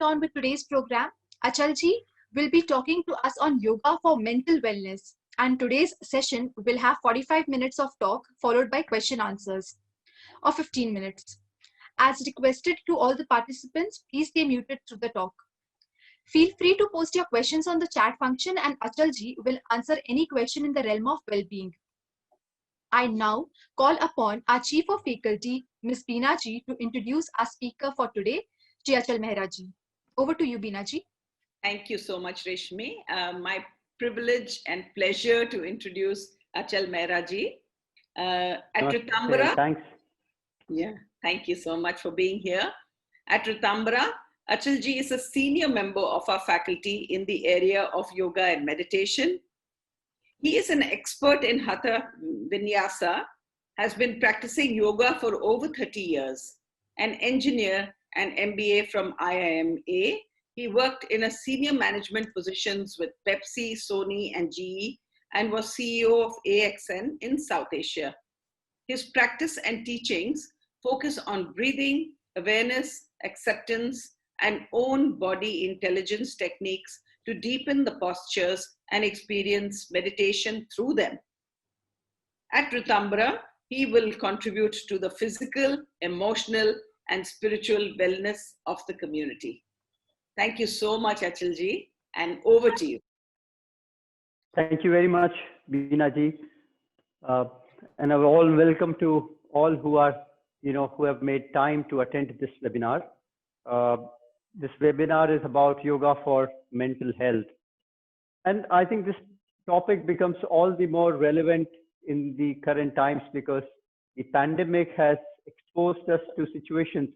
on with today's program. Achalji will be talking to us on yoga for mental wellness. And today's session will have 45 minutes of talk followed by question answers of 15 minutes. As requested to all the participants, please stay muted through the talk. Feel free to post your questions on the chat function and Achalji will answer any question in the realm of well-being. I now call upon our Chief of Faculty, Ms. Beena ji, to introduce our speaker for today, Shri Achal Mehra ji. Over to you, Beena ji. Thank you so much, Reshmi. My privilege and pleasure to introduce Achal Mehra ji. At Ritambara. Thanks. Yeah, thank you so much for being here. At Ritambara, Achal ji is a senior member of our faculty in the area of yoga and meditation. He is an expert in Hatha Vinyasa, has been practicing yoga for over 30 years, an engineer and MBA from IIMA. He worked in a senior management positions with Pepsi, Sony, and GE, and was CEO of AXN in South Asia. His practice and teachings focus on breathing, awareness, acceptance, and own body intelligence techniques to deepen the postures and experience meditation through them. At Ritambara, he will contribute to the physical, emotional, and spiritual wellness of the community. Thank you so much, Achalji, and over to you. Thank you very much, Beena ji. And a all welcome to all who are, who have made time to attend this webinar. This webinar is about yoga for mental health. And I think this topic becomes all the more relevant in the current times because the pandemic has exposed us to situations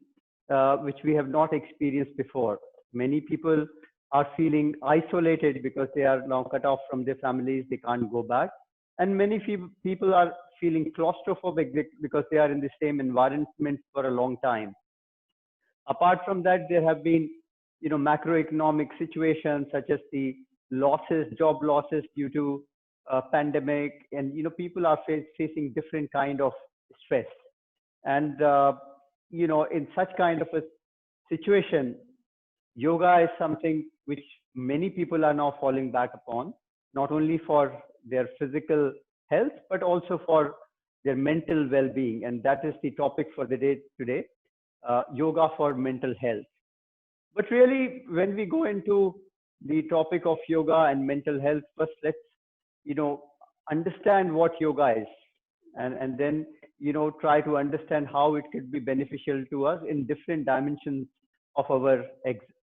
which we have not experienced before. Many people are feeling isolated because they are now cut off from their families, they can't go back. And many people are feeling claustrophobic because they are in the same environment for a long time. Apart from that, there have been, macroeconomic situations such as the job losses due to pandemic, and people are facing different kind of stress. And in such kind of a situation, yoga is something which many people are now falling back upon, not only for their physical health but also for their mental well-being, and that is the topic for the day today. Yoga for mental health. But really, when we go into the topic of yoga and mental health, first let's understand what yoga is, and then try to understand how it could be beneficial to us in different dimensions of our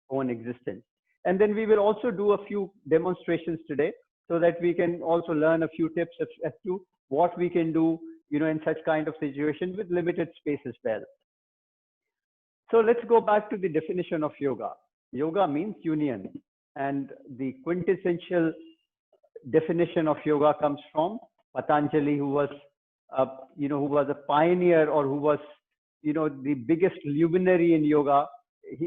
own existence. And then we will also do a few demonstrations today so that we can also learn a few tips as to what we can do in such kind of situation with limited space as well. So let's go back to the definition of yoga. Yoga means union, and the quintessential definition of yoga comes from Patanjali, who was a pioneer, or who was the biggest luminary in yoga.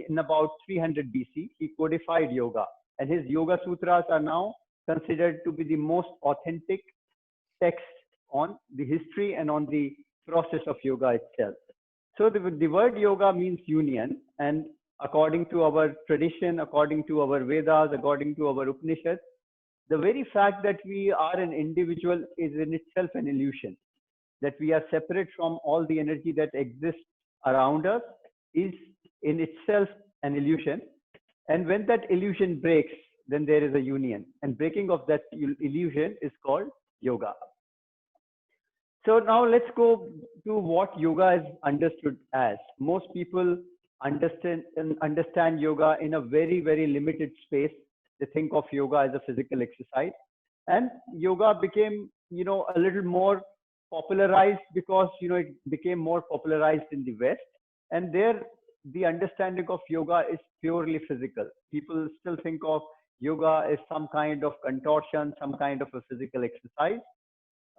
In about 300 BC, he codified yoga, and his Yoga Sutras are now considered to be the most authentic text on the history and on the process of yoga itself. So the word yoga means union, and according to our tradition, according to our Vedas, according to our Upanishads, the very fact that we are an individual is in itself an illusion. That we are separate from all the energy that exists around us is in itself an illusion. And when that illusion breaks, then there is a union. And breaking of that illusion is called yoga. So now let's go to what yoga is understood as. Most people understand yoga in a very, very limited space. They think of yoga as a physical exercise. And yoga became, a little more popularized because, it became more popularized in the West. And there, the understanding of yoga is purely physical. People still think of yoga as some kind of contortion, some kind of a physical exercise.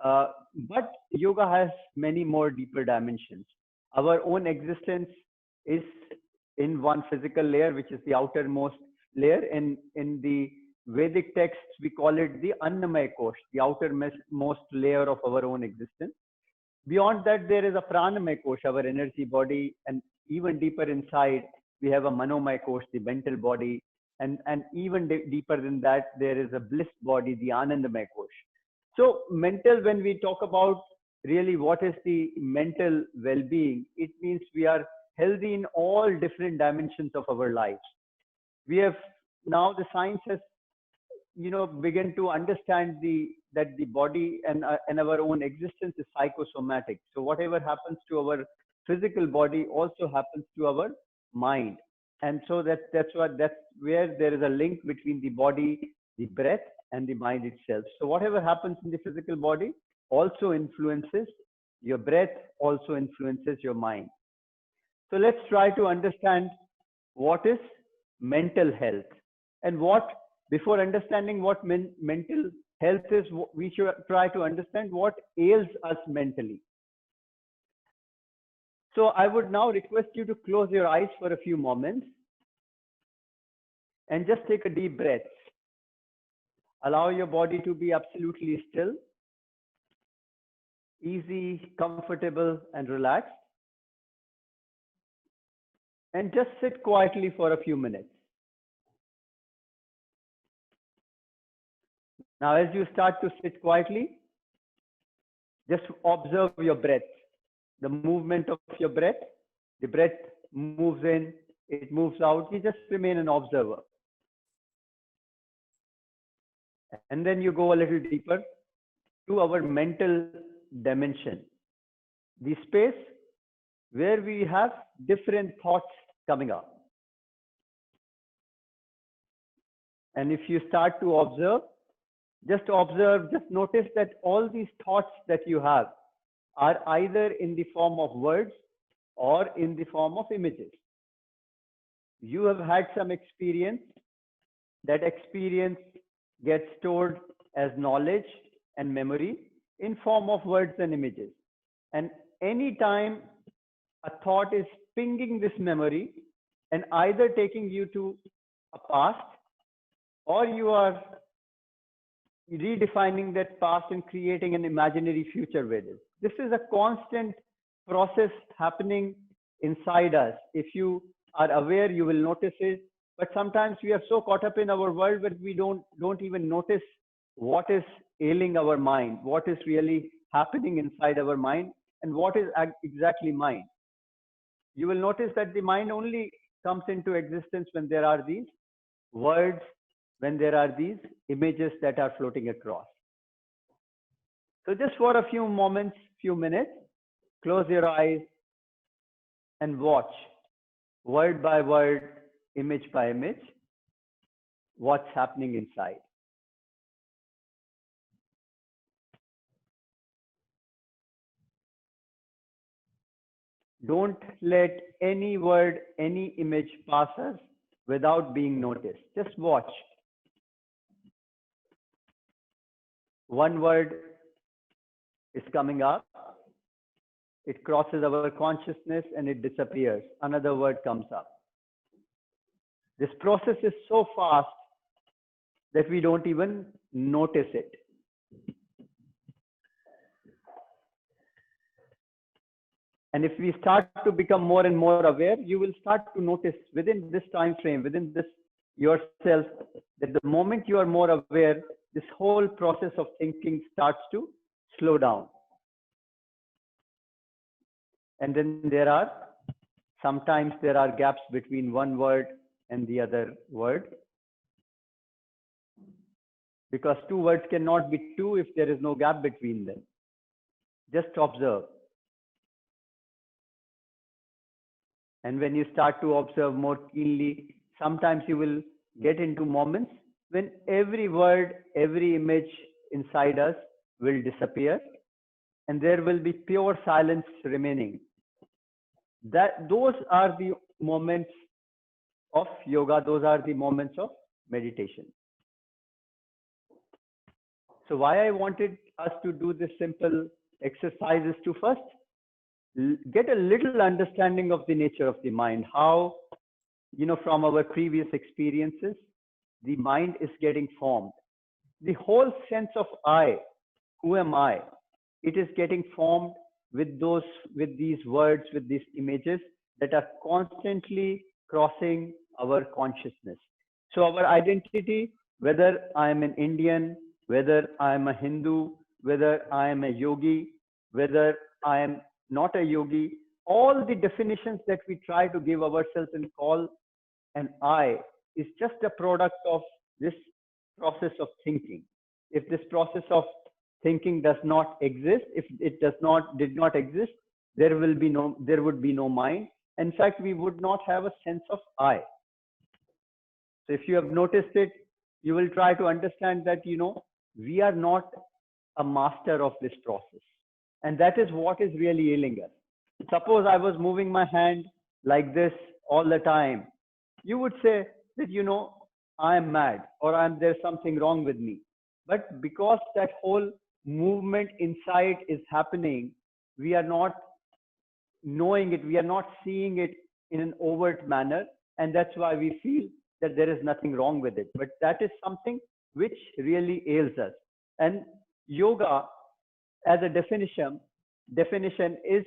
But yoga has many more deeper dimensions. Our own existence is in one physical layer, which is the outermost layer. In the Vedic texts, we call it the Annamaya Kosh, the outermost layer of our own existence. Beyond that, there is a Pranamaya Kosh, our energy body, and even deeper inside, we have a Manomaya Kosh, the mental body, and even deeper than that, there is a bliss body, the Anandamaya Kosh. So mental, when we talk about really what is the mental well-being, it means we are healthy in all different dimensions of our lives. We have now, the science has begin to understand that the body and our own existence is psychosomatic. So whatever happens to our physical body also happens to our mind, and so that's where there is a link between the body, the breath, and the mind itself. So whatever happens in the physical body also influences your breath, also influences your mind. So let's try to understand what is mental health, and before understanding what mental health is, we should try to understand what ails us mentally. So I would now request you to close your eyes for a few moments and just take a deep breath. Allow your body to be absolutely still, easy, comfortable, and relaxed. And just sit quietly for a few minutes. Now, as you start to sit quietly, just observe your breath, the movement of your breath. The breath moves in, it moves out. You just remain an observer. And then you go a little deeper to our mental dimension, the space where we have different thoughts coming up. And if you start to observe, just notice that all these thoughts that you have are either in the form of words or in the form of images. You have had some experience. That experience gets stored as knowledge and memory in form of words and images. And anytime a thought is pinging this memory and either taking you to a past, or you are redefining that past and creating an imaginary future with it. This is a constant process happening inside us. If you are aware, you will notice it. But sometimes we are so caught up in our world that we don't even notice what is ailing our mind, what is really happening inside our mind, and what is exactly mind. You will notice that the mind only comes into existence when there are these words, when there are these images that are floating across. So just for a few moments, few minutes, close your eyes and watch word by word, image by image, what's happening inside. Don't let any word, any image pass us without being noticed. Just watch. One word is coming up. It crosses our consciousness and it disappears. Another word comes up. This process is so fast that we don't even notice it. And if we start to become more and more aware, you will start to notice within this time frame, within this yourself, that the moment you are more aware, this whole process of thinking starts to slow down. And then sometimes there are gaps between one word and the other word. Because two words cannot be two if there is no gap between them. Just observe. And when you start to observe more keenly, sometimes you will get into moments when every word, every image inside us will disappear and there will be pure silence remaining. Those are the moments of yoga. Those are the moments of meditation. So why I wanted us to do this simple exercise is to first get a little understanding of the nature of the mind, how, from our previous experiences, the mind is getting formed. The whole sense of I, who am I, it is getting formed with these words, with these images that are constantly crossing our consciousness. So our identity, whether I am an Indian, whether I am a Hindu, whether I am a yogi, whether I am not a yogi, all the definitions that we try to give ourselves and call an I is just a product of this process of thinking. If this process of thinking does not exist, if it did not exist, there would be no mind. In fact, we would not have a sense of I. So if you have noticed it, you will try to understand that, we are not a master of this process. And that is what is really ailing us. Suppose I was moving my hand like this all the time. You would say that, I am mad, or there's something wrong with me. But because that whole movement inside is happening, we are not knowing it, we are not seeing it in an overt manner. And that's why we feel that there is nothing wrong with it. But that is something which really ails us. And yoga, as a definition is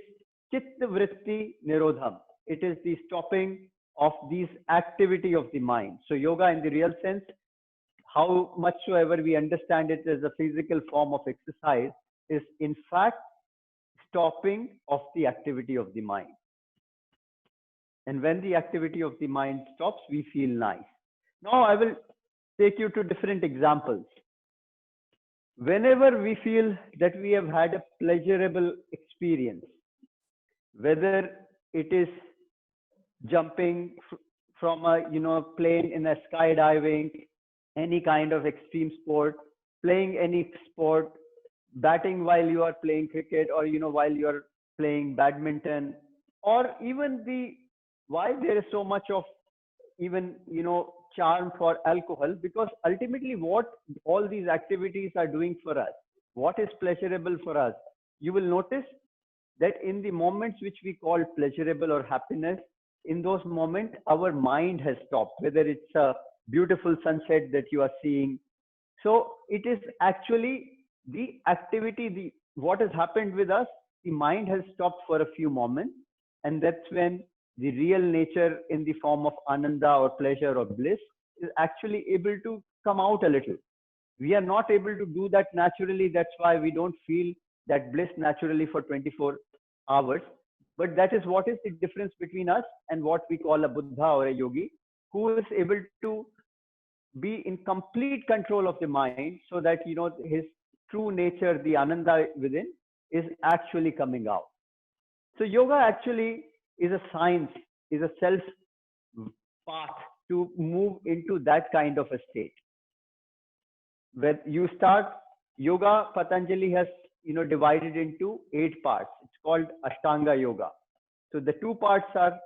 chitta vritti nirodham. It is the stopping of these activity of the mind. So yoga in the real sense, how much soever we understand it as a physical form of exercise, is in fact stopping of the activity of the mind. And when the activity of the mind stops, we feel nice. Now I will take you to different examples. Whenever we feel that we have had a pleasurable experience, whether it is jumping from a plane in a skydiving, any kind of extreme sport, playing any sport, batting while you are playing cricket, or while you are playing badminton, or even why there is so much of even charm for alcohol, because ultimately what all these activities are doing for us, what is pleasurable for us, you will notice that in the moments which we call pleasurable or happiness, in those moments our mind has stopped, whether it's a beautiful sunset that you are seeing. So it is actually the activity, what has happened with us, the mind has stopped for a few moments, and that's when the real nature in the form of ananda or pleasure or bliss is actually able to come out a little. We are not able to do that naturally. That's why we don't feel that bliss naturally for 24 hours. But that is what is the difference between us and what we call a Buddha or a yogi, who is able to be in complete control of the mind, so that his true nature, the ananda within, is actually coming out. So yoga actually is a science, is a self path to move into that kind of a state. When you start yoga, Patanjali has divided into 8 parts. It's called Ashtanga Yoga. So the 2 parts are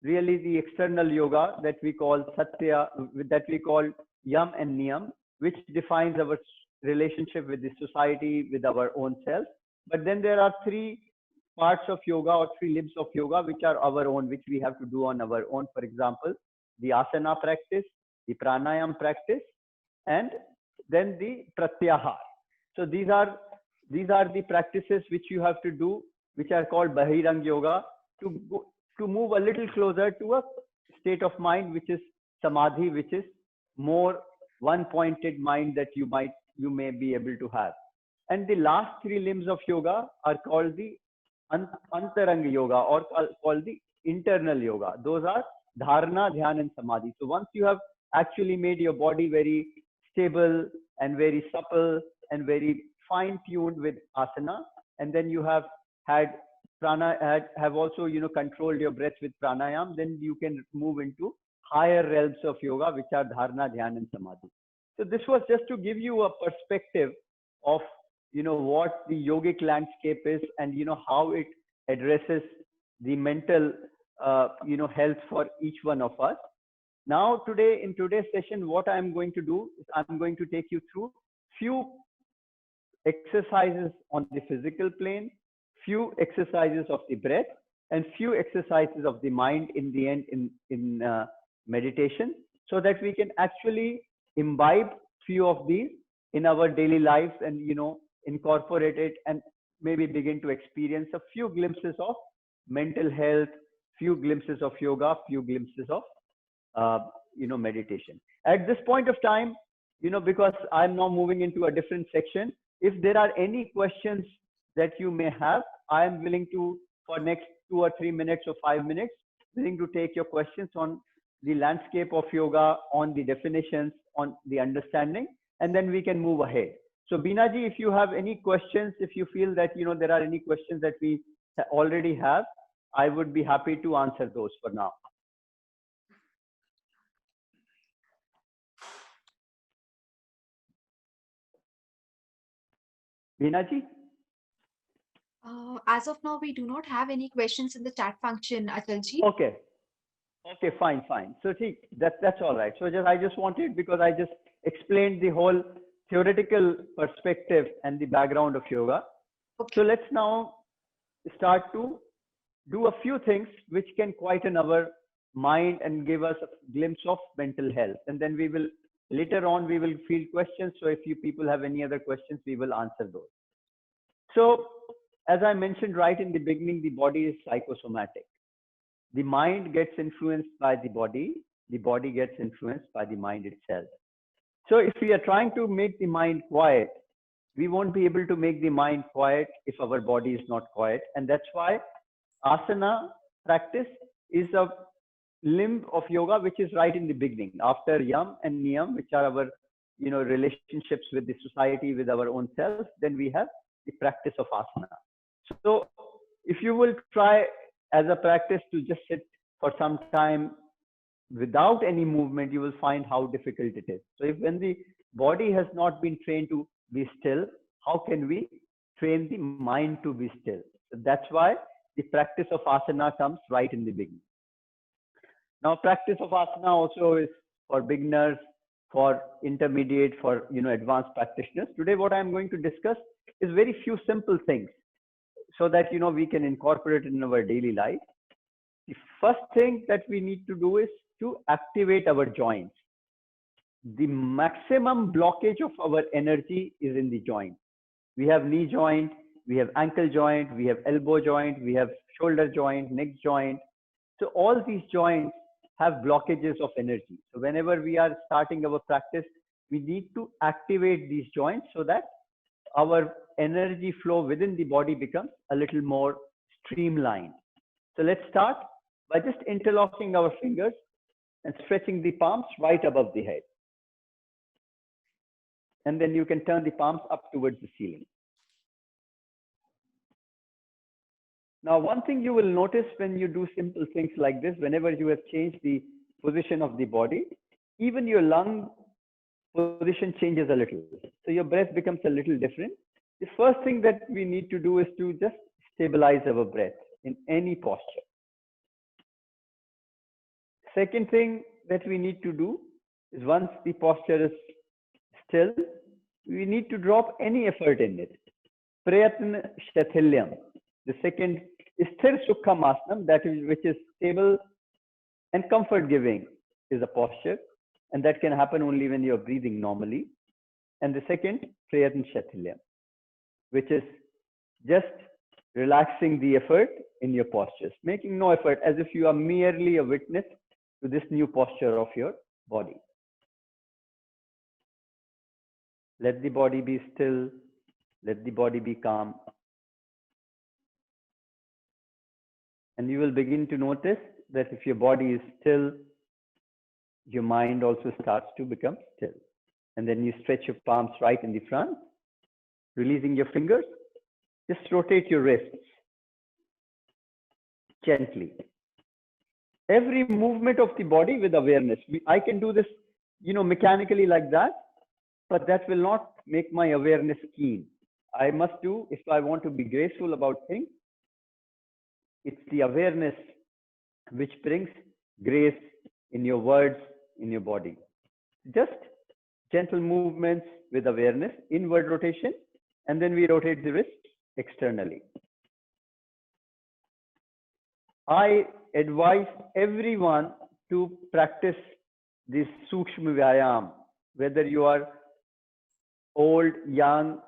really the external yoga that we call Satya, that we call Yam and Niyam, which defines our relationship with the society, with our own self. But then there are 3 parts of yoga, or 3 limbs of yoga, which are our own, which we have to do on our own. For example, the asana practice, the pranayam practice, and then the pratyahar. So these are the practices which you have to do, which are called Bahirang Yoga, to move a little closer to a state of mind which is samadhi, which is more one-pointed mind that you may be able to have. And the last 3 limbs of yoga are called the Antaranga Yoga, or called the internal yoga. Those are Dharana, Dhyan, and Samadhi. So once you have actually made your body very stable and very supple and very fine-tuned with asana, and then you have had have also controlled your breath with pranayam, then you can move into higher realms of yoga, which are Dharana, Dhyan, and Samadhi. So this was just to give you a perspective of what the yogic landscape is, and how it addresses the mental health for each one of us. Now in today's session, what I'm going to do is I'm going to take you through few exercises on the physical plane, few exercises of the breath, and few exercises of the mind in the end in meditation, so that we can actually imbibe few of these in our daily lives, and incorporate it, and maybe begin to experience a few glimpses of mental health, few glimpses of yoga, few glimpses of meditation. At this point of time, because I'm now moving into a different section, if there are any questions that you may have, I am willing to, for next 2 or 3 minutes or 5 minutes, willing to take your questions on the landscape of yoga, on the definitions, on the understanding, and then we can move ahead. So Binaji, if you have any questions, if you feel that there are any questions that we already have, I would be happy to answer those for now. Binaji? As of now, we do not have any questions in the chat function, Achalji. Okay. Okay, fine. So see, that's all right. So I just wanted, because I just explained the whole theoretical perspective and the background of yoga. Okay. So let's now start to do a few things which can quieten our mind and give us a glimpse of mental health. And then we will, later on, we will field questions. So if you people have any other questions, we will answer those. So as I mentioned right in the beginning, the body is psychosomatic. The mind gets influenced by the body gets influenced by the mind itself. So if we are trying to make the mind quiet, we won't be able to make the mind quiet if our body is not quiet. And that's why asana practice is a limb of yoga, which is right in the beginning. After yam and niyam, which are our relationships with the society, with our own self, then we have the practice of asana. So if you will try as a practice to just sit for some time without any movement, you will find how difficult it is. So when the body has not been trained to be still, how can we train the mind to be still? So that's why the practice of asana comes right in the beginning. Now, practice of asana also is for beginners, for intermediate, for advanced practitioners. Today, what I'm going to discuss is very few simple things, so that we can incorporate it in our daily life. The first thing that we need to do is to activate our joints. The maximum blockage of our energy is in the joint. We have knee joint, we have ankle joint, we have elbow joint, we have shoulder joint, neck joint. So all these joints have blockages of energy. So whenever we are starting our practice, we need to activate these joints so that our energy flow within the body becomes a little more streamlined. So let's start by just interlocking our fingers and stretching the palms right above the head. And then you can turn the palms up towards the ceiling. Now, one thing you will notice when you do simple things like this, whenever you have changed the position of the body, even your lung position changes a little. So your breath becomes a little different. The first thing that we need to do is to just stabilize our breath in any posture. Second thing that we need to do is, once the posture is still, we need to drop any effort in it. Prayatna Shathilyam. The second is Sthir Sukhamasana, which is stable and comfort giving, is a posture. And that can happen only when you're breathing normally. And the second, Prayatna Shathilyam, which is just relaxing the effort in your postures, making no effort, as if you are merely a witness to this new posture of your body. Let the body be still. Let the body be calm. And you will begin to notice that if your body is still, your mind also starts to become still. And then you stretch your palms right in the front, releasing your fingers. Just rotate your wrists gently. Every movement of the body with awareness. I can do this, mechanically like that, but that will not make my awareness keen. I must do, if I want to be graceful about things, it's the awareness which brings grace in your words, in your body. Just gentle movements with awareness, inward rotation, and then we rotate the wrist externally. I advise everyone to practice this Sukshma Vyayam, whether you are old, young,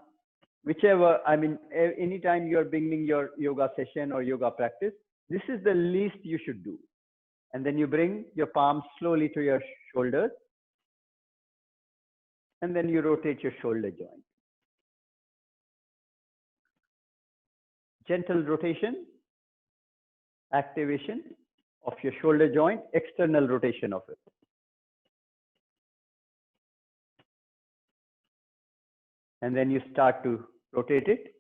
whichever, anytime you are beginning your yoga session or yoga practice, this is the least you should do. And then you bring your palms slowly to your shoulders. And then you rotate your shoulder joint. Gentle rotation, activation of your shoulder joint, external rotation of it. And then you start to rotate it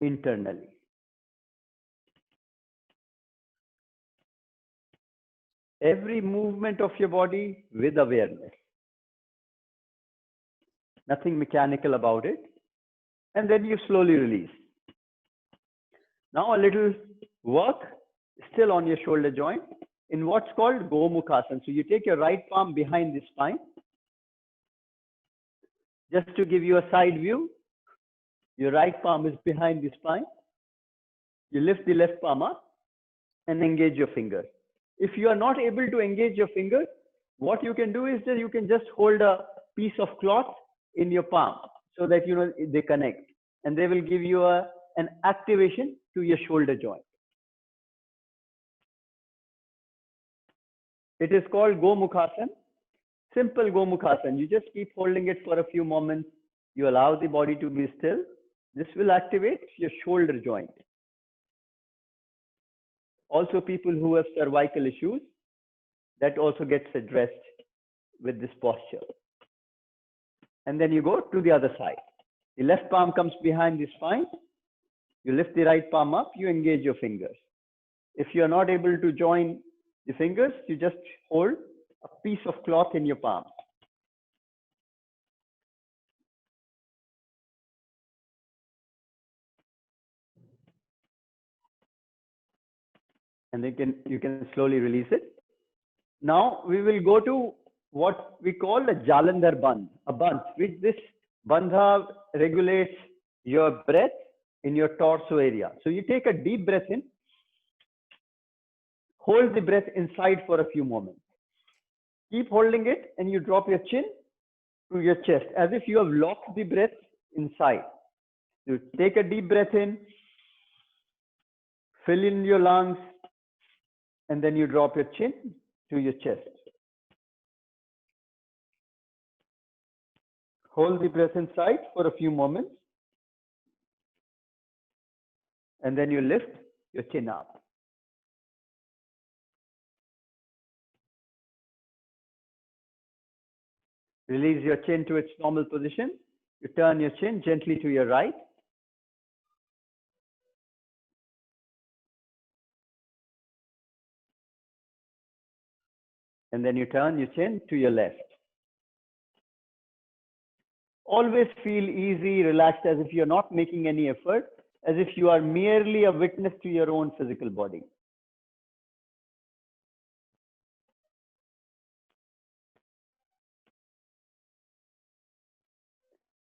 internally. Every movement of your body with awareness. Nothing mechanical about it. And then you slowly release. Now a little work still on your shoulder joint in what's called Gomukhasana. So you take your right palm behind the spine. Just to give you a side view, your right palm is behind the spine. You lift the left palm up and engage your fingers. If you are not able to engage your fingers, what you can do is that you can just hold a piece of cloth in your palm so that they connect, and they will give you an activation to your shoulder joint. It is called Gomukhasana. Simple Gomukhasana. You just keep holding it for a few moments. You allow the body to be still. This will activate your shoulder joint. Also, people who have cervical issues, that also gets addressed with this posture. And then you go to the other side. The left palm comes behind the spine. You lift the right palm up, you engage your fingers. If you're not able to join the fingers, you just hold a piece of cloth in your palm. And you can slowly release it. Now we will go to what we call a Jalandhar Bandh, a bandh, which this bandha regulates your breath in your torso area. So you take a deep breath in, hold the breath inside for a few moments. Keep holding it, and you drop your chin to your chest as if you have locked the breath inside. You take a deep breath in, fill in your lungs, and then you drop your chin to your chest. Hold the breath inside for a few moments, and then you lift your chin up. Release your chin to its normal position. You turn your chin gently to your right. And then you turn your chin to your left. Always feel easy, relaxed, as if you're not making any effort, as if you are merely a witness to your own physical body.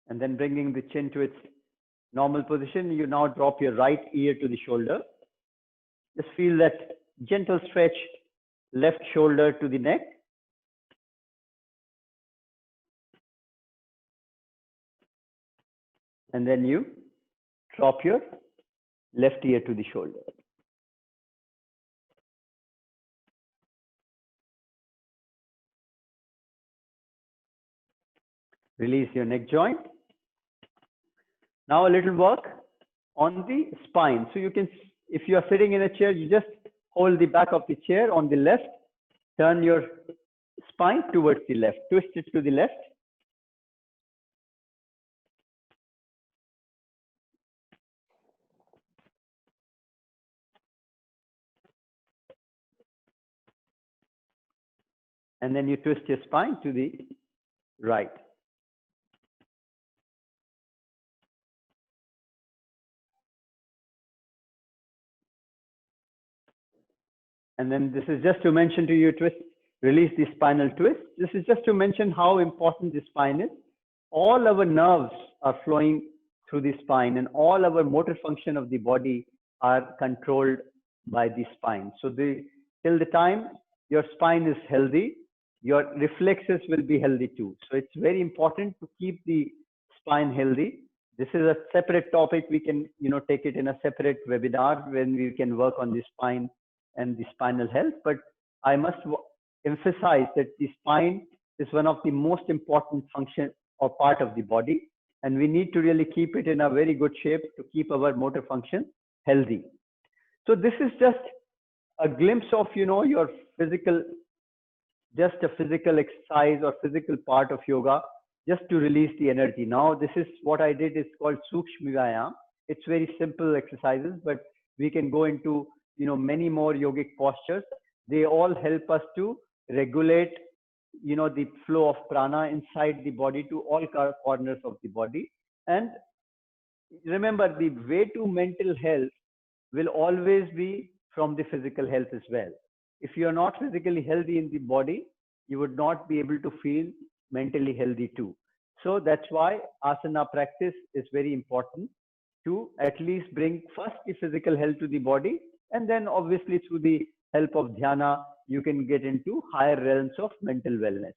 And then bringing the chin to its normal position, you now drop your right ear to the shoulder. Just feel that gentle stretch, left shoulder to the neck. And then you drop your left ear to the shoulder. Release your neck joint. Now a little work on the spine. So you can, if you are sitting in a chair, you just hold the back of the chair on the left, turn your spine towards the left, twist it to the left. And then you twist your spine to the right. And then this is just to mention to you, release the spinal twist. This is just to mention how important the spine is. All our nerves are flowing through the spine, and all our motor function of the body are controlled by the spine. So till the time your spine is healthy, your reflexes will be healthy too. So it's very important to keep the spine healthy. This is a separate topic. We can take it in a separate webinar when we can work on the spine and the spinal health. But I must emphasize that the spine is one of the most important function or part of the body, and we need to really keep it in a very good shape to keep our motor function healthy. So this is just a glimpse of, your physical, just a physical exercise or physical part of yoga, just to release the energy. Now, this is what I did. It's called Sukshma Vyayam. It's very simple exercises, but we can go into, many more yogic postures. They all help us to regulate, the flow of prana inside the body to all corners of the body. And remember, the way to mental health will always be from the physical health as well. If you are not physically healthy in the body, you would not be able to feel mentally healthy too. So that's why asana practice is very important, to at least bring first the physical health to the body, and then obviously through the help of dhyana, you can get into higher realms of mental wellness.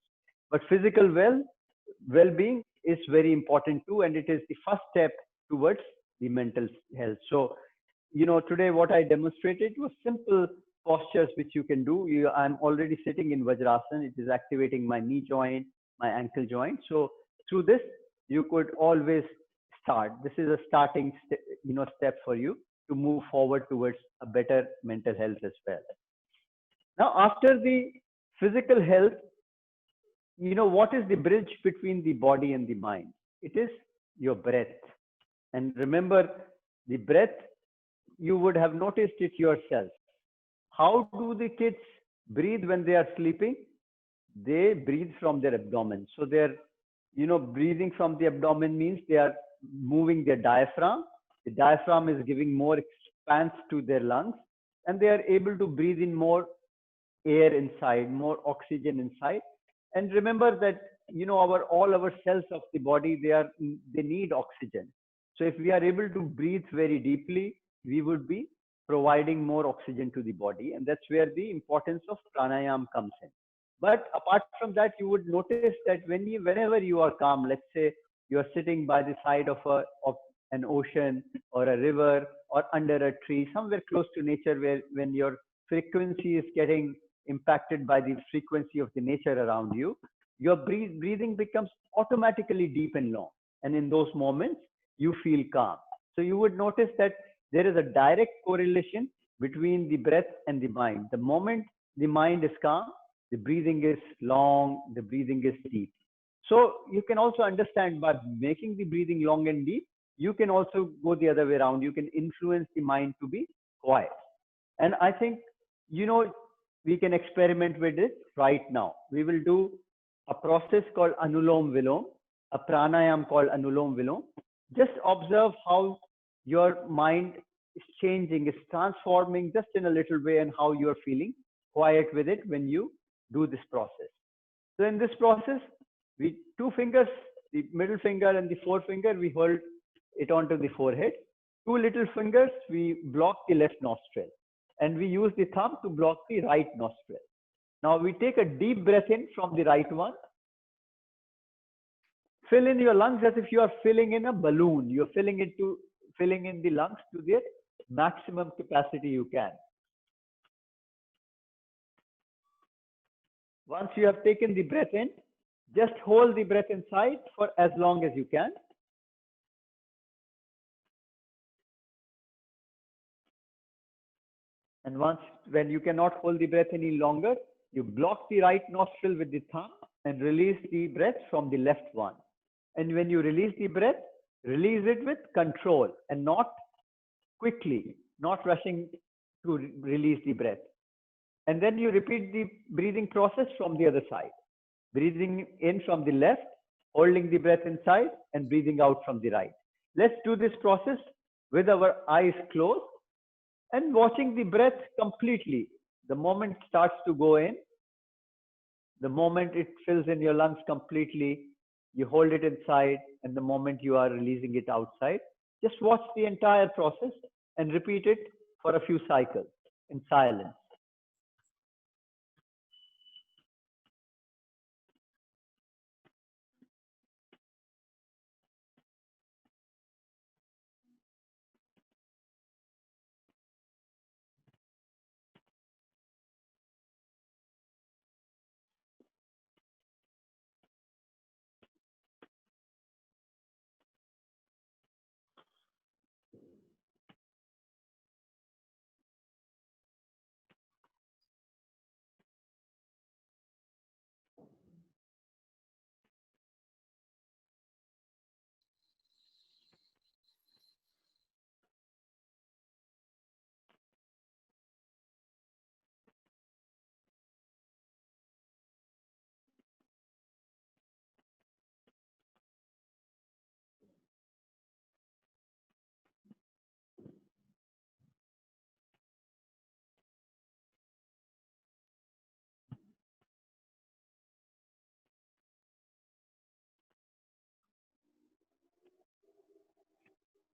But physical well-being is very important too, and it is the first step towards the mental health. So, today what I demonstrated was simple postures which you can do. I'm already sitting in Vajrasana. It is activating my knee joint, my ankle joint. So through this, you could always start. This is a starting, step for you to move forward towards a better mental health as well. Now, after the physical health, what is the bridge between the body and the mind? It is your breath. And remember, the breath, you would have noticed it yourself. How do the kids breathe when they are sleeping? They breathe from their abdomen. So they're, breathing from the abdomen means they are moving their diaphragm. The diaphragm is giving more expanse to their lungs, and they are able to breathe in more air inside, more oxygen inside. And remember that, all our cells of the body, they need oxygen. So if we are able to breathe very deeply, we would be providing more oxygen to the body. And that's where the importance of pranayam comes in. But apart from that, you would notice that whenever you are calm, let's say you are sitting by the side of an ocean or a river or under a tree, somewhere close to nature, where when your frequency is getting impacted by the frequency of the nature around you, your breathing becomes automatically deep and long. And in those moments, you feel calm. So you would notice that there is a direct correlation between the breath and the mind. The moment the mind is calm, the breathing is long, the breathing is deep. So you can also understand, by making the breathing long and deep, you can also go the other way around. You can influence the mind to be quiet. And I think, we can experiment with it right now. We will do a process called Anulom Vilom, a pranayam called Anulom Vilom. Just observe how your mind is changing, is transforming just in a little way, and how you are feeling quiet with it when you do this process. So in this process, we two fingers, the middle finger and the forefinger, we hold it onto the forehead. Two little fingers, we block the left nostril, and we use the thumb to block the right nostril. Now we take a deep breath in from the right one. Fill in your lungs as if you are filling in a balloon. You're filling in the lungs to their maximum capacity you can. Once you have taken the breath in, just hold the breath inside for as long as you can. And when you cannot hold the breath any longer, you block the right nostril with the thumb and release the breath from the left one. And when you release the breath, release it with control and not quickly, not rushing to release the breath. And then you repeat the breathing process from the other side. Breathing in from the left, holding the breath inside, and breathing out from the right. Let's do this process with our eyes closed and watching the breath completely. The moment it starts to go in, the moment it fills in your lungs completely, you hold it inside, and the moment you are releasing it outside, just watch the entire process and repeat it for a few cycles in silence.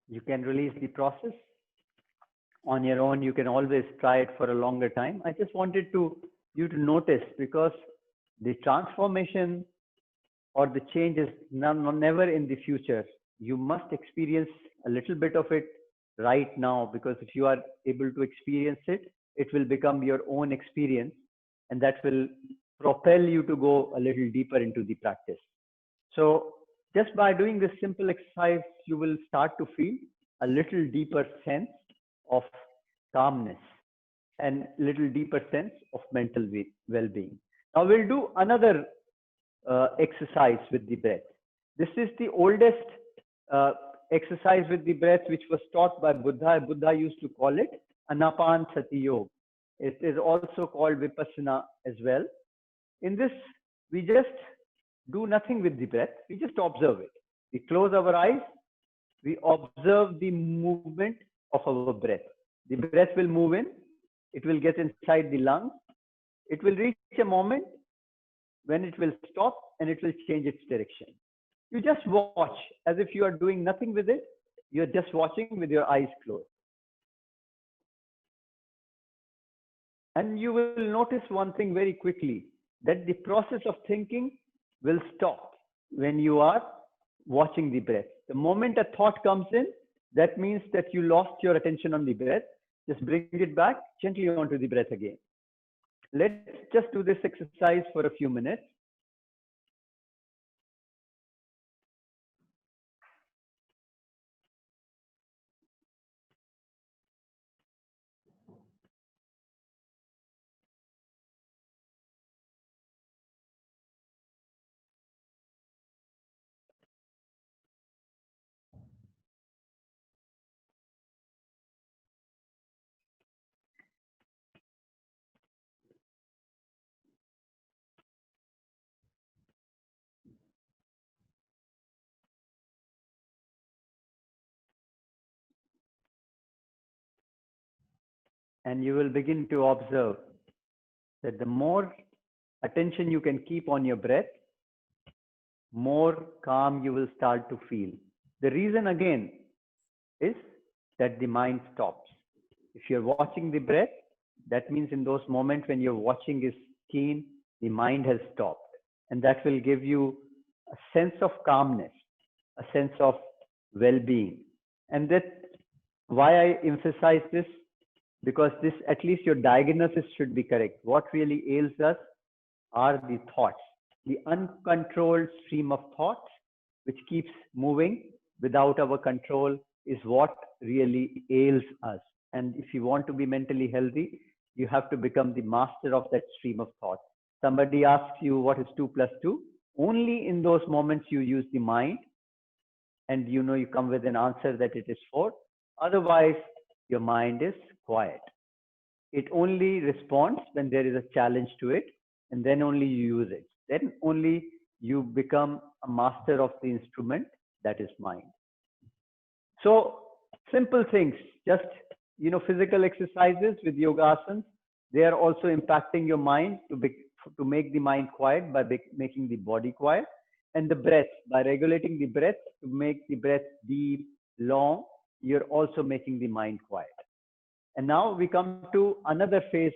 You can release the process on your own. You can always try it for a longer time. I just wanted you to notice, because the transformation or the change is never in the future. You must experience a little bit of it right now, because if you are able to experience it, it will become your own experience, and that will propel you to go a little deeper into the practice. So just by doing this simple exercise, you will start to feel a little deeper sense of calmness and little deeper sense of mental well-being. Now we'll do another exercise with the breath. This is the oldest exercise with the breath, which was taught by Buddha. Buddha used to call it Anapanasati Yoga. It is also called Vipassana as well. In this, we just do nothing with the breath. We just observe it. We close our eyes. We observe the movement of our breath. The breath will move in. It will get inside the lungs. It will reach a moment when it will stop and it will change its direction. You just watch as if you are doing nothing with it. You're just watching with your eyes closed. And you will notice one thing very quickly, that the process of thinking will stop when you are watching the breath. The moment a thought comes in, that means that you lost your attention on the breath. Just bring it back gently onto the breath again. Let's just do this exercise for a few minutes. And you will begin to observe that the more attention you can keep on your breath, more calm you will start to feel. The reason again is that the mind stops. If you're watching the breath, that means in those moments when your watching is keen, the mind has stopped. And that will give you a sense of calmness, a sense of well-being. And that's why I emphasize this, because this, at least your diagnosis should be correct. What really ails us are the thoughts, the uncontrolled stream of thoughts, which keeps moving without our control, is what really ails us. And if you want to be mentally healthy, you have to become the master of that stream of thought. Somebody asks you what is 2 plus 2. Only in those moments you use the mind, and you come with an answer that it is 4. Otherwise, your mind is quiet. It only responds when there is a challenge to it, and then only you use it. Then only you become a master of the instrument that is mind. So simple things, just physical exercises with yoga asanas, they are also impacting your mind to make the mind quiet by making the body quiet. And the breath, by regulating the breath to make the breath deep, long, you're also making the mind quiet. And now we come to another phase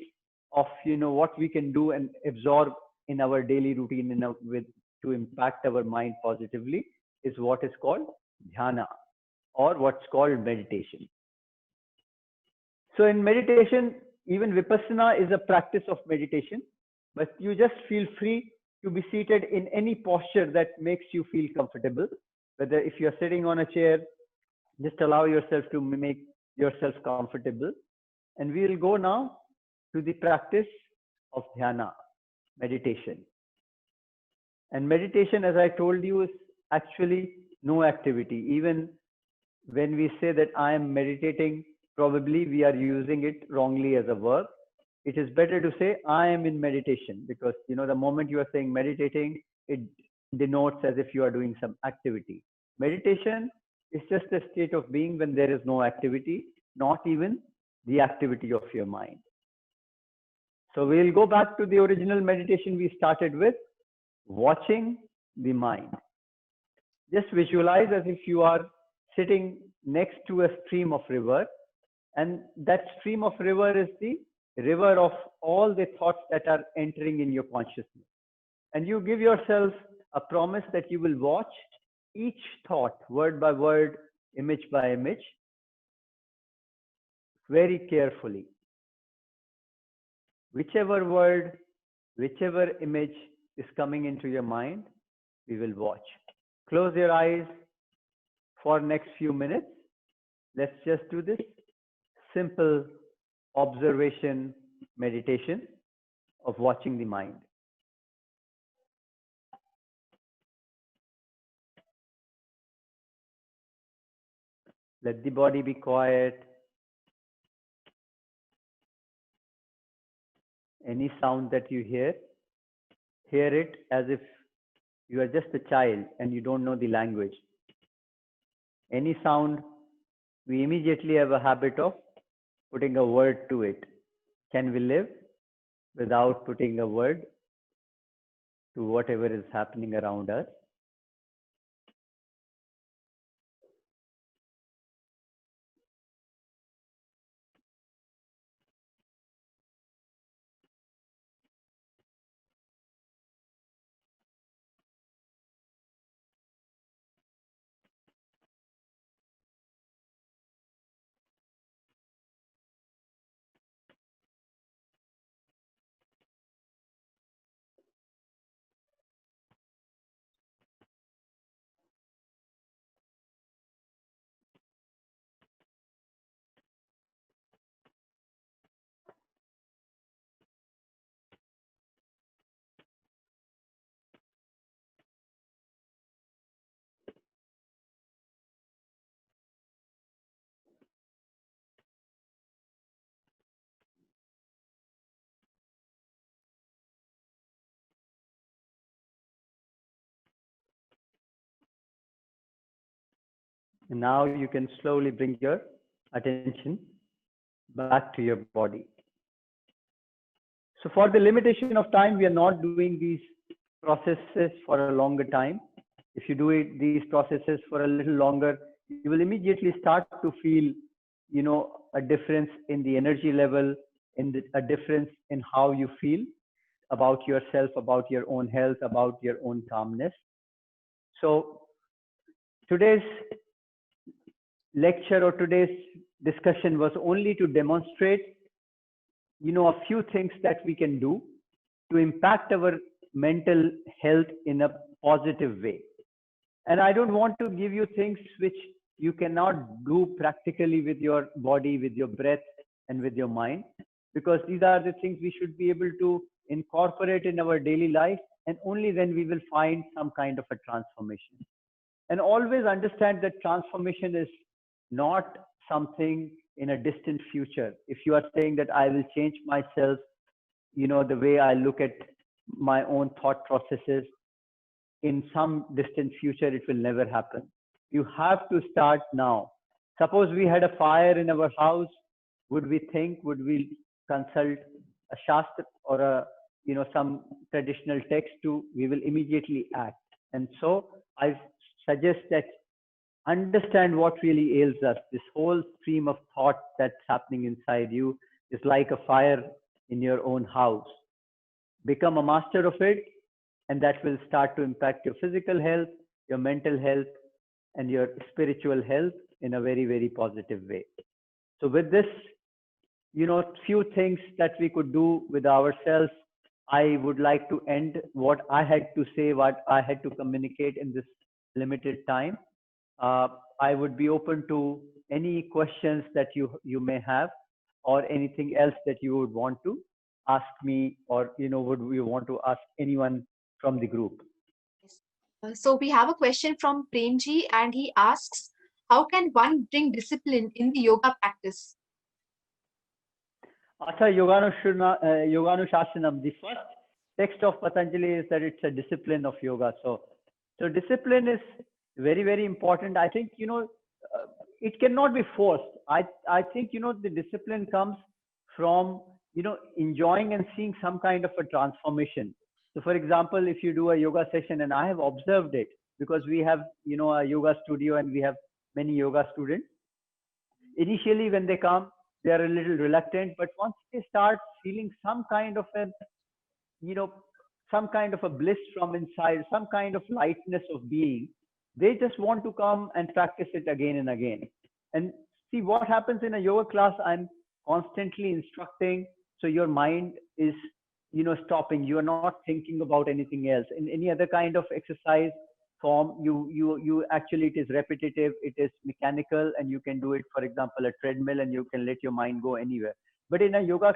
of what we can do and absorb in our daily routine to impact our mind positively, is what is called dhyana, or what's called meditation. So in meditation, even Vipassana is a practice of meditation, but you just feel free to be seated in any posture that makes you feel comfortable. Whether if you're sitting on a chair, just allow yourself to make yourself comfortable. And we will go now to the practice of dhyana, meditation. And meditation, as I told you, is actually no activity. Even when we say that I am meditating, probably we are using it wrongly as a verb. It is better to say I am in meditation, because the moment you are saying meditating, it denotes as if you are doing some activity. Meditation is just a state of being when there is no activity, not even the activity of your mind. So we'll go back to the original meditation we started with, watching the mind. Just visualize as if you are sitting next to a stream of river, and that stream of river is the river of all the thoughts that are entering in your consciousness. And you give yourself a promise that you will watch each thought, word by word, image by image, very carefully. Whichever word, whichever image is coming into your mind, we will watch. Close your eyes for next few minutes. Let's just do this simple observation meditation of watching the mind. Let the body be quiet. Any sound that you hear it as if you are just a child and you don't know the language. Any sound, we immediately have a habit of putting a word to it. Can we live without putting a word to whatever is happening around us? And now you can slowly bring your attention back to your body. So for the limitation of time, we are not doing these processes for a longer time. If you do these processes for a little longer, you will immediately start to feel, a difference in the energy level, a difference in how you feel about yourself, about your own health, about your own calmness. So today's lecture or today's discussion was only to demonstrate, a few things that we can do to impact our mental health in a positive way. And I don't want to give you things which you cannot do practically with your body, with your breath, and with your mind, because these are the things we should be able to incorporate in our daily life, and only then we will find some kind of a transformation. And always understand that transformation is not something in a distant future. If you are saying that I will change myself, the way I look at my own thought processes, in some distant future, it will never happen. You have to start now. Suppose we had a fire in our house, would we consult a shastra or some traditional text we will immediately act. And so I suggest that understand what really ails us. This whole stream of thought that's happening inside you is like a fire in your own house. Become a master of it, and that will start to impact your physical health, your mental health, and your spiritual health in a very, very positive way. So with this, few things that we could do with ourselves, I would like to end what I had to say, what I had to communicate in this limited time. I would be open to any questions that you may have, or anything else that you would want to ask me, or would you want to ask anyone from the group? So we have a question from Premji, and he asks, how can one bring discipline in the yoga practice? Acha Yoganushasanam, the first text of Patanjali is that it's a discipline of yoga. So discipline is very, very important. I think, it cannot be forced. I think, the discipline comes from, enjoying and seeing some kind of a transformation. So for example, if you do a yoga session, and I have observed it because we have, a yoga studio, and we have many yoga students. Initially, when they come, they are a little reluctant, but once they start feeling some kind of a, you know, some kind of a bliss from inside, some kind of lightness of being, they just want to come and practice it again and again. And see what happens in a yoga class. I'm constantly instructing, so your mind is, stopping. You are not thinking about anything else. In any other kind of exercise form, you actually, it is repetitive, it is mechanical, and you can do it, for example, a treadmill, and you can let your mind go anywhere. But in a yoga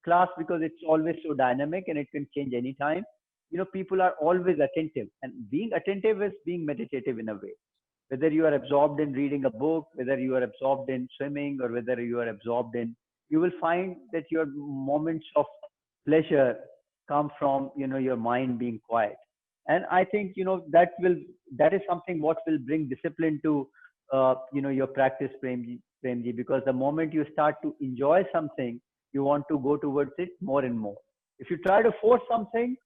class, because it's always so dynamic and it can change anytime, people are always attentive, and being attentive is being meditative in a way. Whether you are absorbed in reading a book, whether you are absorbed in swimming, or whether you are absorbed in, you will find that your moments of pleasure come from, your mind being quiet. And I think, that is something what will bring discipline to, your practice, Premji, because the moment you start to enjoy something, you want to go towards it more and more. If you try to force something,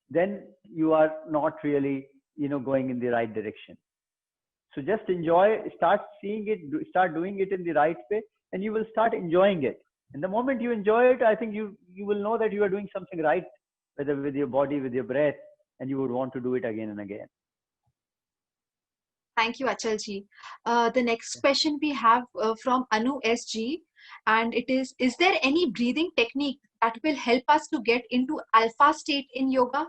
then you are not really, going in the right direction. So just enjoy, start seeing it, start doing it in the right way, and you will start enjoying it. And the moment you enjoy it, I think you will know that you are doing something right, whether with your body, with your breath, and you would want to do it again and again. Thank you, Achalji. The next question we have from Anu SG, and it is there any breathing technique that will help us to get into alpha state in yoga?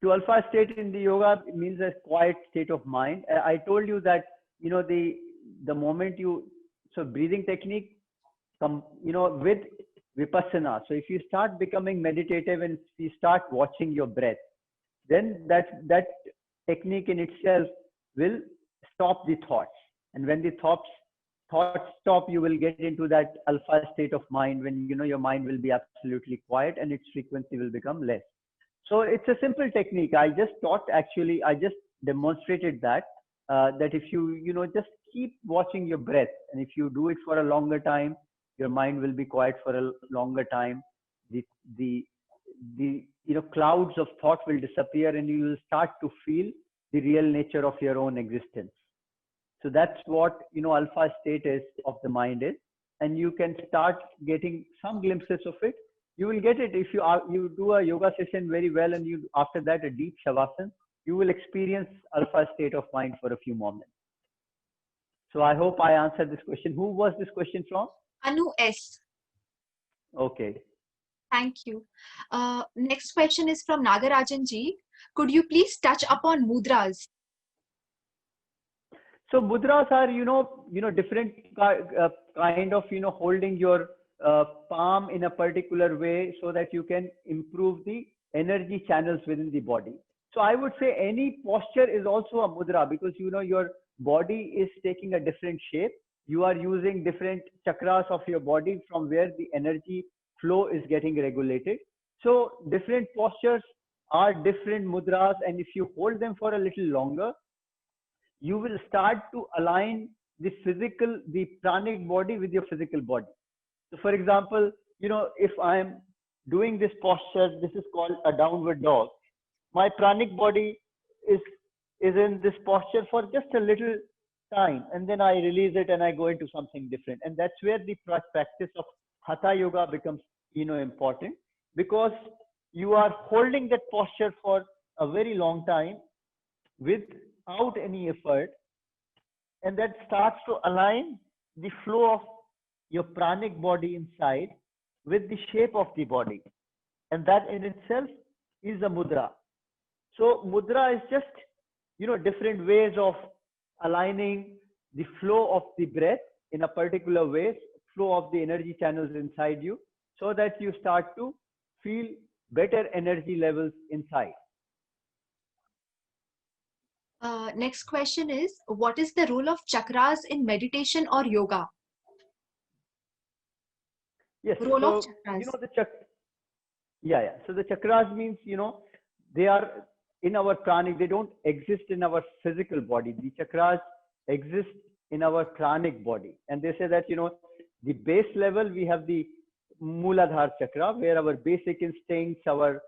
To alpha state in the yoga means a quiet state of mind. I told you that, the moment so breathing technique, with vipassana. So if you start becoming meditative and you start watching your breath, then that technique in itself will stop the thoughts. And when the thoughts stop, you will get into that alpha state of mind when, your mind will be absolutely quiet and its frequency will become less. So it's a simple technique. I just demonstrated that, that if you, just keep watching your breath, and if you do it for a longer time, your mind will be quiet for a longer time. The clouds of thought will disappear, and you will start to feel the real nature of your own existence. So that's what, alpha state is of the mind is, and you can start getting some glimpses of it. You will get it if you do a yoga session very well, and you after that a deep shavasana, you will experience alpha state of mind for a few moments. So I hope I answered this question. Who was this question from? Anu S. Okay. Thank you. Next question is from Nagarajan ji. Could you please touch upon mudras? So mudras are, different kind of, holding your palm in a particular way so that you can improve the energy channels within the body. So I would say any posture is also a mudra, because, your body is taking a different shape. You are using different chakras of your body from where the energy flow is getting regulated. So different postures are different mudras, and if you hold them for a little longer, you will start to align the pranic body with your physical body. So for example, if I'm doing this posture, this is called a downward dog. My pranic body is in this posture for just a little time, and then I release it and I go into something different. And that's where the practice of Hatha Yoga becomes, important, because you are holding that posture for a very long time without any effort, and that starts to align the flow of your pranic body inside with the shape of the body, and that in itself is a mudra. So mudra is just, different ways of aligning the flow of the breath in a particular way, flow of the energy channels inside you, so that you start to feel better energy levels inside. Next question is, what is the role of chakras in meditation or yoga? Yes. Role so, of chakras. Yeah. So the chakras means, they are in our pranic. They don't exist in our physical body. The chakras exist in our pranic body. And they say that, the base level, we have the Mooladhara chakra, where our basic instincts, our,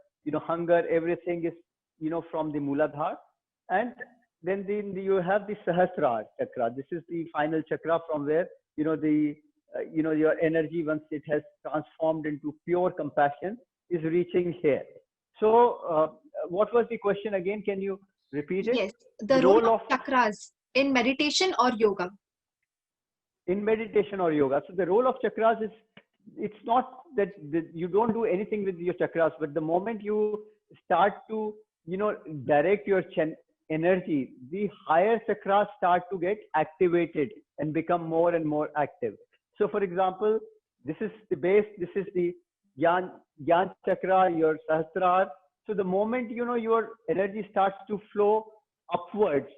hunger, everything is, from the Mooladhara. And then you have the Sahasrara chakra. This is the final chakra from where, your energy, once it has transformed into pure compassion, is reaching here. So, what was the question again? Can you repeat it? Yes, the role of chakras in meditation or yoga. In meditation or yoga. So the role of chakras is, it's not that you don't do anything with your chakras, but the moment you start to, direct your energy, the higher chakras start to get activated and become more and more active. So for example, this is the base, this is the Gyan chakra, your Sahasrara. So the moment, your energy starts to flow upwards,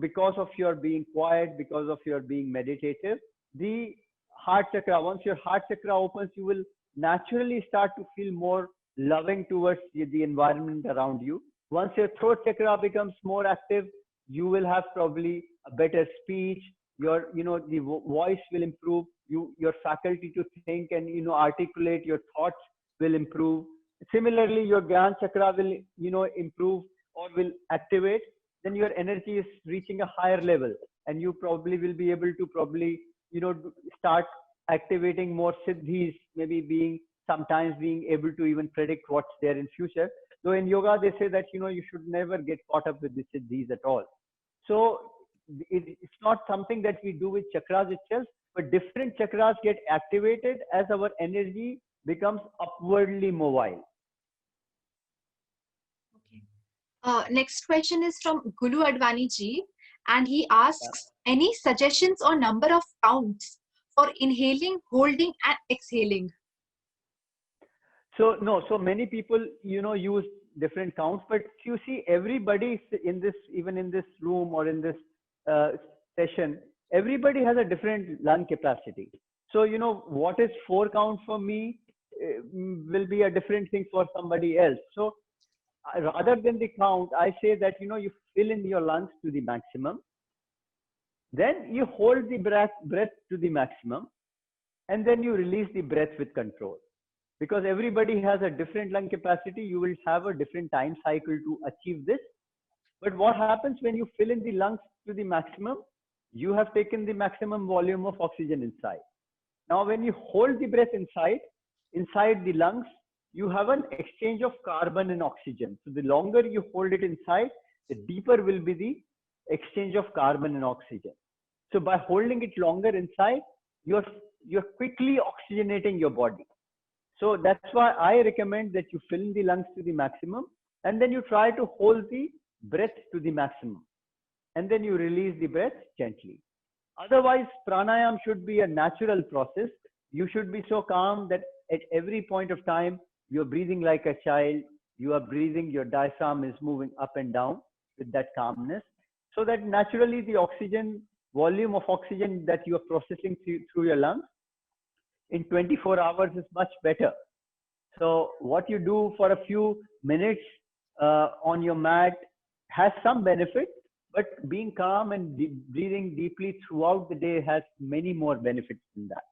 because of your being quiet, because of your being meditative, the heart chakra, once your heart chakra opens, you will naturally start to feel more loving towards the environment around you. Once your throat chakra becomes more active, you will have probably a better speech. Your, the voice will improve. Your faculty to think and, articulate your thoughts will improve. Similarly, your Gyan chakra will, improve or will activate. Then your energy is reaching a higher level, and you probably will be able to start activating more siddhis, maybe sometimes being able to even predict what's there in future. So in yoga, they say that, you should never get caught up with the siddhis at all. So it's not something that we do with chakras itself, but different chakras get activated as our energy becomes upwardly mobile. Okay. Next question is from Gulu Advani ji, and he asks, any suggestions or number of counts for inhaling, holding, and exhaling? So no, so many people, use different counts, but you see, everybody in this, even in this room or in this session, everybody has a different lung capacity. So, what is 4 counts for me will be a different thing for somebody else. So rather than the count, I say that, you fill in your lungs to the maximum, then you hold the breath to the maximum, and then you release the breath with control. Because everybody has a different lung capacity, you will have a different time cycle to achieve this. But what happens when you fill in the lungs to the maximum? You have taken the maximum volume of oxygen inside. Now, when you hold the breath inside the lungs, you have an exchange of carbon and oxygen. So the longer you hold it inside, the deeper will be the exchange of carbon and oxygen. So by holding it longer inside, you're quickly oxygenating your body. So that's why I recommend that you fill in the lungs to the maximum, and then you try to hold the breath to the maximum, and then you release the breath gently. Otherwise, pranayam should be a natural process. You should be so calm that at every point of time, you're breathing like a child. You are breathing, your diaphragm is moving up and down with that calmness, so that naturally the volume of oxygen that you are processing through your lungs in 24 hours is much better. So what you do for a few minutes on your mat has some benefit, but being calm and breathing deeply throughout the day has many more benefits than that.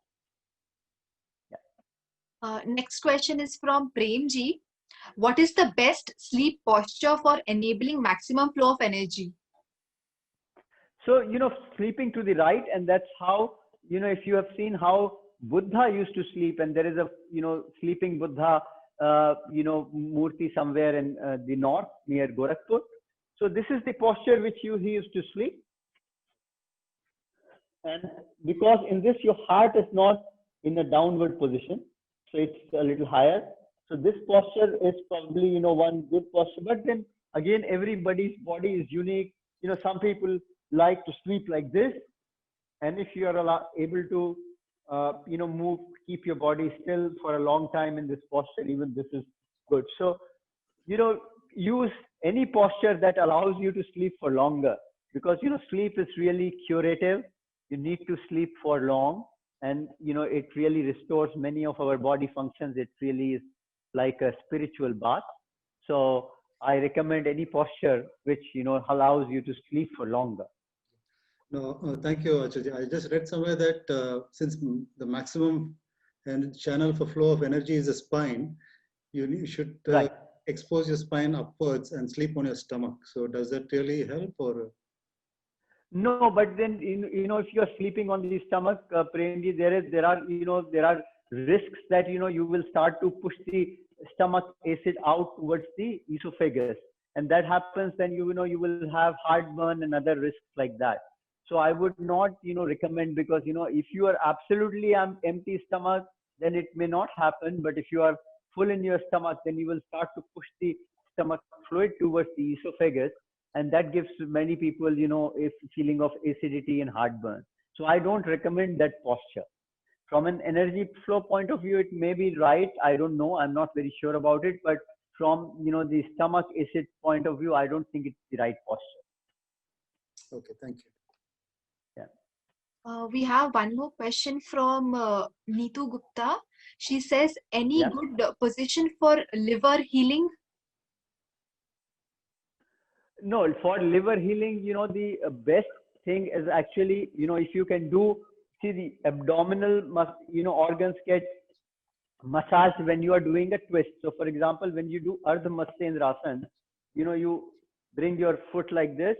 Yeah. Next question is from Prem ji. What is the best sleep posture for enabling maximum flow of energy? So, sleeping to the right, and that's how, if you have seen how Buddha used to sleep, and there is a, sleeping Buddha, Murti somewhere in the north near Gorakhpur. So this is the posture which he used to sleep. And because in this, your heart is not in a downward position, so it's a little higher. So this posture is probably, one good posture, but then again, everybody's body is unique. Some people like to sleep like this. And if you are able to, move, keep your body still for a long time in this posture, even this is good. So, use any posture that allows you to sleep for longer, because, sleep is really curative. You need to sleep for long, and, it really restores many of our body functions. It really is like a spiritual bath. So I recommend any posture which, allows you to sleep for longer. No, thank you, Achalji. I just read somewhere that since the maximum channel for flow of energy is the spine, you should right. expose your spine upwards and sleep on your stomach. So does that really help or? No, but then if you are sleeping on the stomach, Premji, there are risks that you will start to push the stomach acid out towards the esophagus, and that happens. Then you will have heartburn and other risks like that. So I would not recommend, because if you are absolutely empty stomach, then it may not happen. But if you are full in your stomach, then you will start to push the stomach fluid towards the esophagus, and that gives many people a feeling of acidity and heartburn. So I don't recommend that posture. From an energy flow point of view, it may be right, I don't know, I'm not very sure about it, but from the stomach acid point of view, I don't think it's the right posture. Okay, thank you. We have one more question from Neetu Gupta. She says, any Yeah. good position for liver healing? No, for liver healing, the best thing is actually, if you can do, see, the abdominal, organs get massaged when you are doing a twist. So for example, when you do Ardha Matsyendrasana, you bring your foot like this,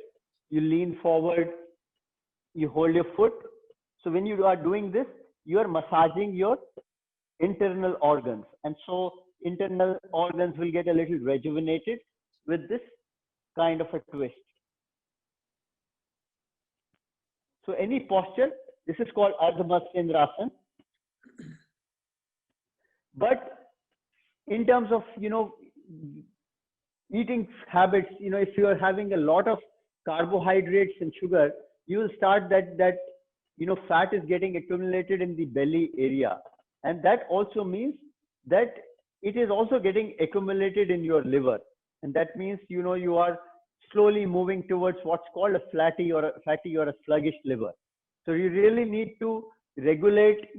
you lean forward, you hold your foot. So when you are doing this, you are massaging your internal organs. And so internal organs will get a little rejuvenated with this kind of a twist. So any posture, this is called Ardha Matsyendrasana. But in terms of, eating habits, if you are having a lot of carbohydrates and sugar, you will start that fat is getting accumulated in the belly area. And that also means that it is also getting accumulated in your liver. And that means, you are slowly moving towards what's called a fatty or a sluggish liver. So you really need to regulate,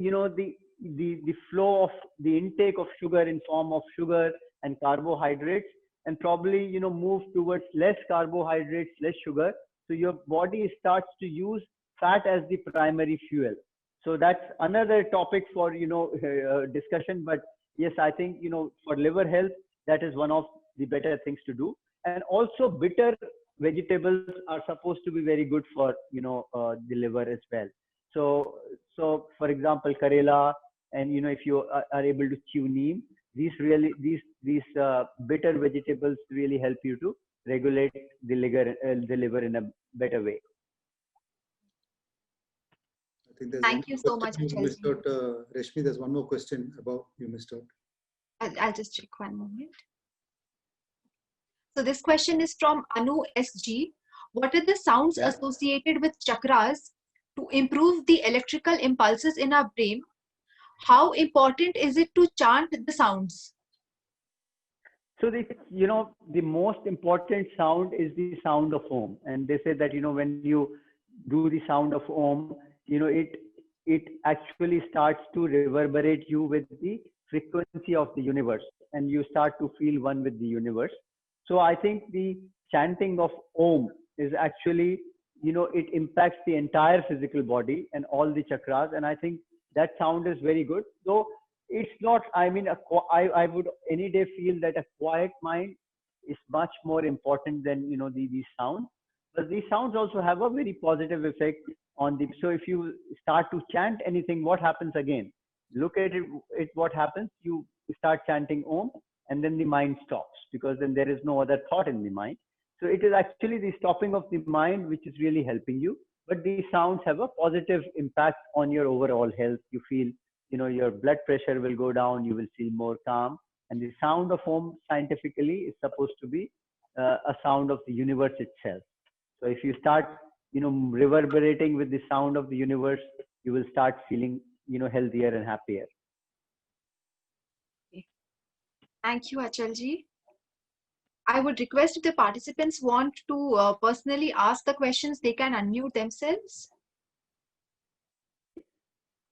the flow of the intake of sugar in form of sugar and carbohydrates, and probably, move towards less carbohydrates, less sugar. So your body starts to use fat as the primary fuel. So that's another topic for, discussion. But yes, I think, for liver health, that is one of the better things to do. And also bitter vegetables are supposed to be very good for, the liver as well. So for example, Karela, and, if you are able to chew neem, these bitter vegetables really help you to regulate the liver in a better way. I think there's Thank you so much, you Achalji. missed out, Reshmi, there's one more question about you missed out. I'll just check one moment. So this question is from Anu SG. What are the sounds Yeah. associated with chakras to improve the electrical impulses in our brain? How important is it to chant the sounds? So the most important sound is the sound of Om. And they say that, when you do the sound of Om, it actually starts to reverberate you with the frequency of the universe, and you start to feel one with the universe. So I think the chanting of Om is actually, it impacts the entire physical body and all the chakras. And I think that sound is very good. So it's not, I I would any day feel that a quiet mind is much more important than, these sounds. But these sounds also have a very positive effect on the, so if you start to chant anything, what happens again? Look at it, what happens? You start chanting Om, and then the mind stops, because then there is no other thought in the mind. So it is actually the stopping of the mind which is really helping you. But these sounds have a positive impact on your overall health. You feel, your blood pressure will go down, you will feel more calm. And the sound of Om scientifically is supposed to be a sound of the universe itself. So if you start, reverberating with the sound of the universe, you will start feeling, healthier and happier. Thank you, Achalji. I would request if the participants want to personally ask the questions, they can unmute themselves.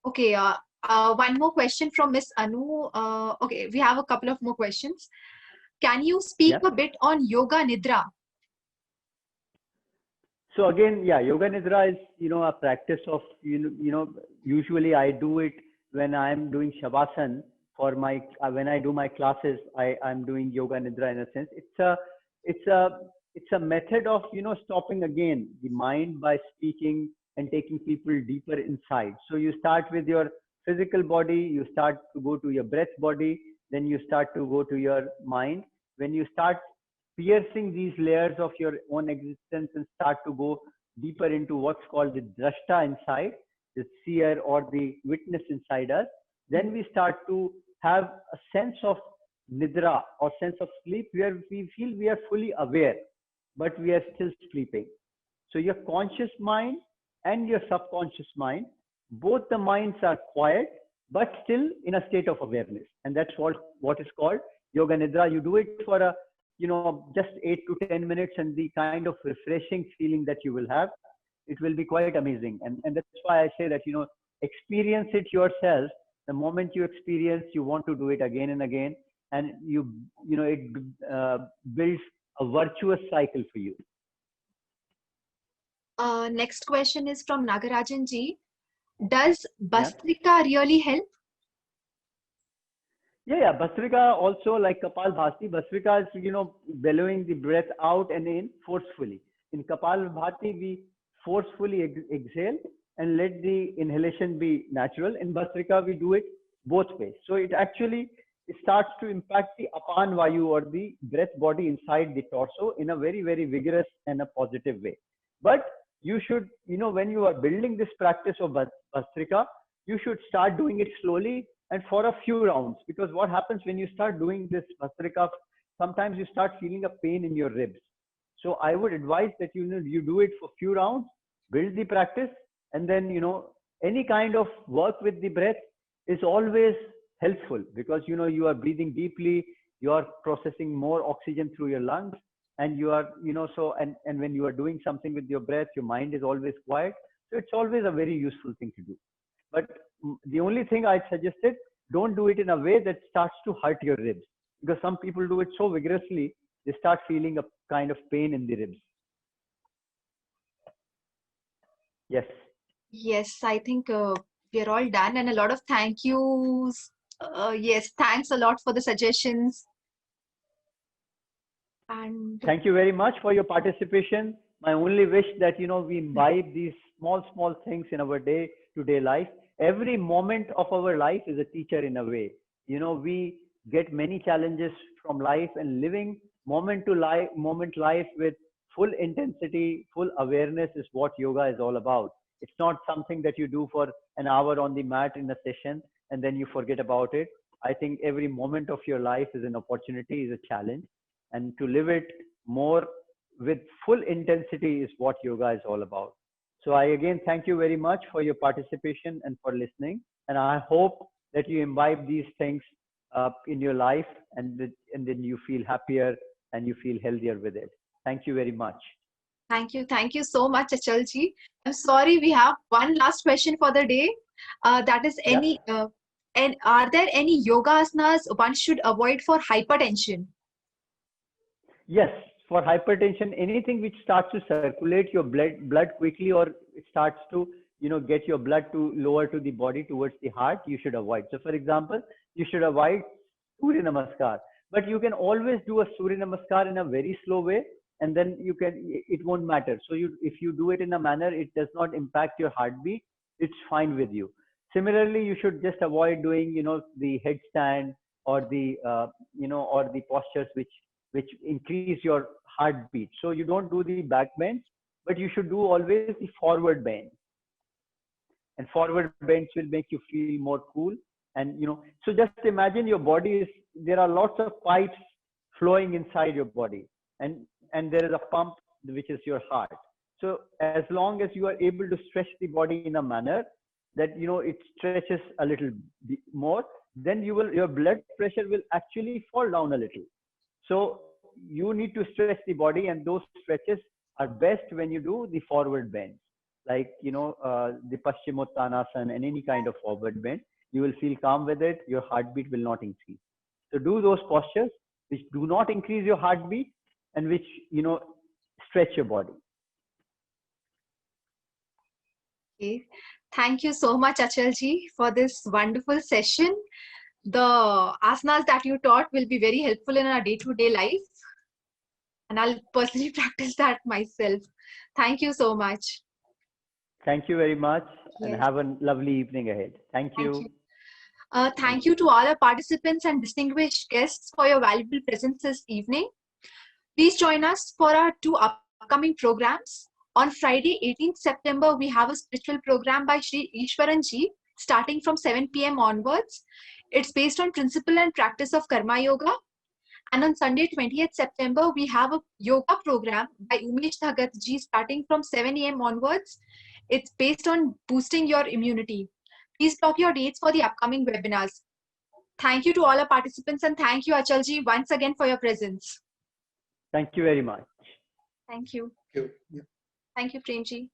Okay, one more question from Miss Anu. Okay, we have a couple of more questions. Can you speak a bit on Yoga Nidra? So again, yeah, Yoga Nidra is, a practice of, usually I do it when I'm doing Shavasana for my when I do my classes, I'm doing yoga nidra in a sense. It's a method of stopping again the mind by speaking and taking people deeper inside. So you start with your physical body, you start to go to your breath body, then you start to go to your mind. When you start piercing these layers of your own existence and start to go deeper into what's called the drashta inside, the seer or the witness inside us, then we start to have a sense of nidra or sense of sleep where we feel we are fully aware, but we are still sleeping. So your conscious mind and your subconscious mind, both the minds are quiet, but still in a state of awareness. And that's what is called yoga nidra. You do it for just 8 to 10 minutes, and the kind of refreshing feeling that you will have, it will be quite amazing. And that's why I say that, experience it yourself. The moment you experience, you want to do it again and again. And it builds a virtuous cycle for you. Next question is from Nagarajan ji. Does Bhastrika really help? Yeah. Bhastrika also, like Kapalbhati, Bhastrika is, bellowing the breath out and in forcefully. In Kapalbhati, we forcefully exhale and let the inhalation be natural. In Bhastrika, we do it both ways. So it starts to impact the Apan Vayu or the breath body inside the torso in a very, very vigorous and a positive way. But you should, when you are building this practice of Bhastrika, you should start doing it slowly and for a few rounds. Because what happens when you start doing this Bhastrika, sometimes you start feeling a pain in your ribs. So I would advise that you do it for a few rounds, build the practice, and then any kind of work with the breath is always helpful, because you are breathing deeply, you are processing more oxygen through your lungs, and you are and when you are doing something with your breath, your mind is always quiet. So it's always a very useful thing to do. But the only thing I suggested, don't do it in a way that starts to hurt your ribs, because some people do it so vigorously, they start feeling a kind of pain in the ribs. Yes, I think we are all done, and a lot of thank yous. Yes, thanks a lot for the suggestions. And thank you very much for your participation. My only wish that we imbibe these small things in our day-to-day life. Every moment of our life is a teacher in a way. We get many challenges from life, and living moment life with full intensity, full awareness is what yoga is all about. It's not something that you do for an hour on the mat in a session and then you forget about it. I think every moment of your life is an opportunity, is a challenge, and to live it more with full intensity is what yoga is all about. So I again thank you very much for your participation and for listening. And I hope that you imbibe these things in your life, and then you feel happier and you feel healthier with it. Thank you very much. Thank you so much, Achalji. I'm sorry, we have one last question for the day. That is and are there any yoga asanas one should avoid for hypertension? Yes, for hypertension, anything which starts to circulate your blood quickly, or it starts to get your blood to lower to the body towards the heart, you should avoid. So for example, you should avoid Surya Namaskar, but you can always do a Surya Namaskar in a very slow way, and then it won't matter. So if you do it in a manner it does not impact your heartbeat, it's fine with you. Similarly, you should just avoid doing the headstand or the or the postures which increase your heartbeat. So you don't do the back bends, but you should do always the forward bend. And forward bends will make you feel more cool. And so just imagine your body there are lots of pipes flowing inside your body, and there is a pump which is your heart. So as long as you are able to stretch the body in a manner that it stretches a little more, then your blood pressure will actually fall down a little. So you need to stretch the body, and those stretches are best when you do the forward bends, like the Paschimottanasana and any kind of forward bend. You will feel calm with it. Your heartbeat will not increase. So do those postures which do not increase your heartbeat and which stretch your body. Okay. Thank you so much, Achalji, for this wonderful session. the asanas that you taught will be very helpful in our day-to-day life. And I'll personally practice that myself. Thank you so much. Thank you very much, and Yes. have a lovely evening ahead. Thank you. Thank you. Thank you to all our participants and distinguished guests for your valuable presence this evening. Please join us for our 2 upcoming programs. On Friday, 18th September, we have a spiritual program by Sri Ishwaran Ji, starting from 7 p.m. onwards. It's based on principle and practice of Karma Yoga. And on Sunday, 20th September, we have a yoga program by Umesh Thagat Ji, starting from 7 a.m. onwards. It's based on boosting your immunity. Please block your dates for the upcoming webinars. Thank you to all our participants, and thank you, Achal Ji, once again for your presence. Thank you very much. Thank you. Thank you. Yeah. Thank you, Prem Ji.